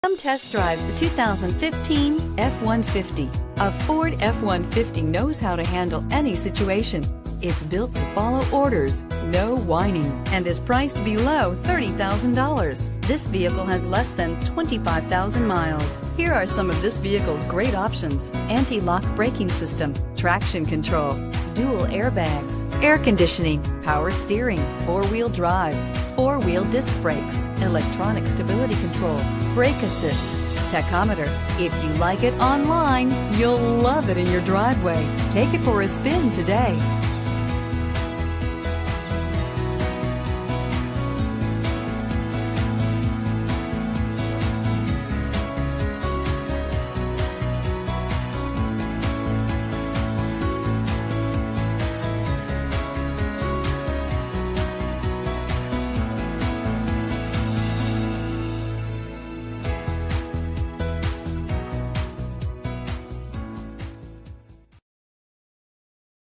Come test drive the 2015 F-150. A Ford F-150 knows how to handle any situation. It's built to follow orders, no whining, and is priced below $30,000. This vehicle has less than 25,000 miles. Here are some of this vehicle's great options: anti-lock braking system, traction control, dual airbags, air conditioning, power steering, four-wheel drive, four-wheel disc brakes, electronic stability control, brake assist, tachometer. If you like it online, you'll love it in your driveway. Take it for a spin today.